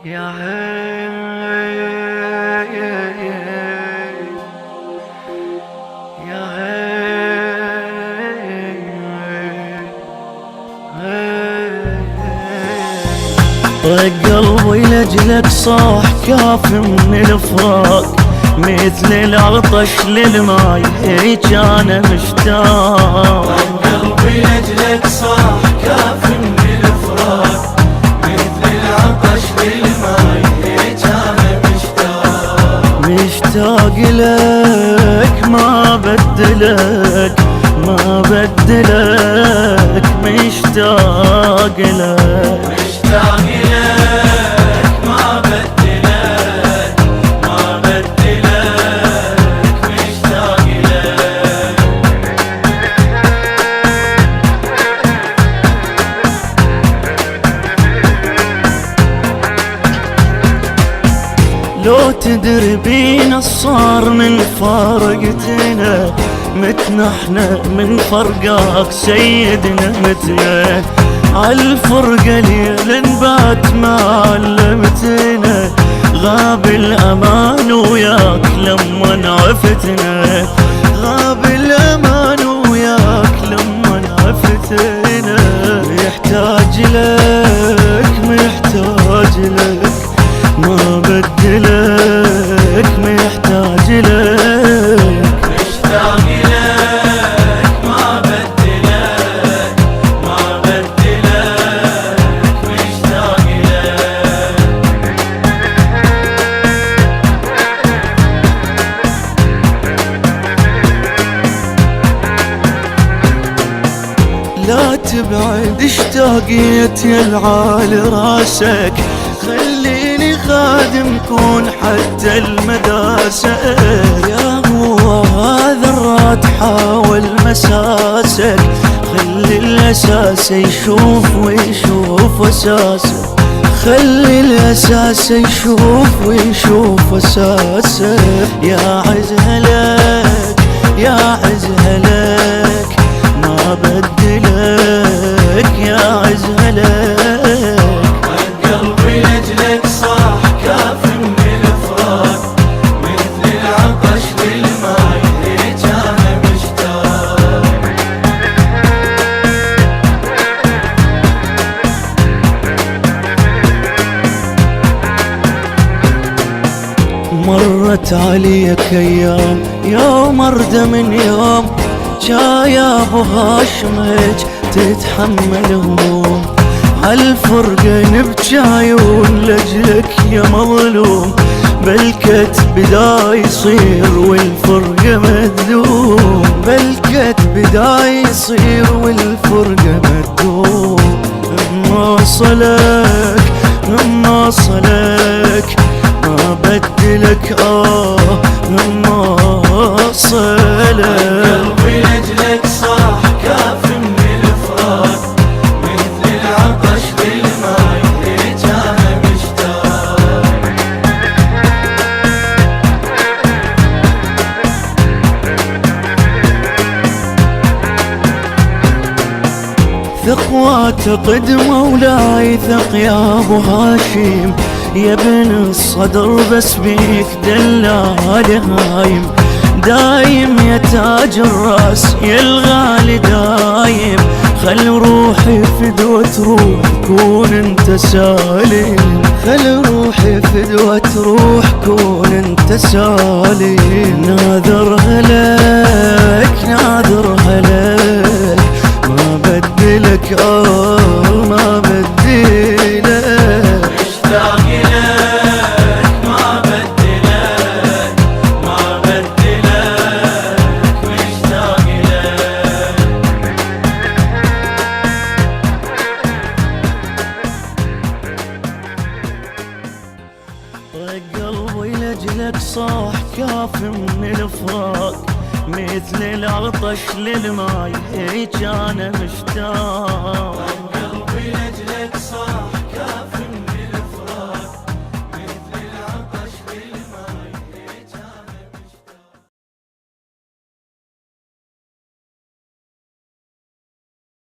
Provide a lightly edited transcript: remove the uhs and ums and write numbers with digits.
يا عين يا طق قلبي لجلك صاح كاف من الفراق، مثل العطش للماي هيج انا مشتاق. طق قلبي لجلك صاح كاف من الفراق، مثل العطش للماي هيج انا مشتاق. مشتاق لك ما بدلك ما بدلك، مشتاق لك مشتاق لك ما بدلك ما بدلك، مشتاق لك. لو تدري بينا صار من فارقتنا، متنا احنا من فرقاك سيدنا متنا، عالفرقة ليل نبات ما علمتنا، غاب الأمان وياك لما عفتنا، غاب الأمان وياك لما عفتنا. محتاج لك محتاج لك ما بدلك، محتاج لك مشتاق لك ما بدلك ما بدلك، مشتاق لك. لا تبعد اشتاقيت يلعالي راسك، خليني خادم كون حتى المداسة، يا هو ذرات حاول مساسك، خلي الأساس يشوف ويشوف أساسك، خلي الأساس يشوف ويشوف أساسك. يا عزها لك يا عزها لك ما بدلك، يا عزها لك. قلبي لجلك صاح كاف من الفراق، مثل العطش للماي هيج انا مشتاق. مرت عليك ايام يوم ارد من يوم، يا ابو هاشم هيج تتحمل هموم، عالفرقة نبجي عيون لجلك يا مظلوم، بالكتب بدا يصير والفرقة مدوم، بالكتب بدا يصير والفرقة مدوم. ما وصلك ما وصلك ما بدلك ما وصلك. قلبي لجلك صاح كاف من الفراق، مثل العطش للماي هيج انا مشتاق. ثق واعتقد مولاي ثق يا ابو هاشم، يا ابن الصدر بس بيك دلال هايم، دايم يا تاج الراس يا الغالي دايم، خل روحي فدوة روح كون انت سالم، خل روحي فدوة روح كون انت سالم. ناذرها لك ناذرها لك ما بدلك ما بدلك. مشتاق لك ما بدلك ما بدلك، مشتاق لك. طق قلبي لجلك صاح كاف من الفراق، مثل العطش للماي هيج انا مشتاق.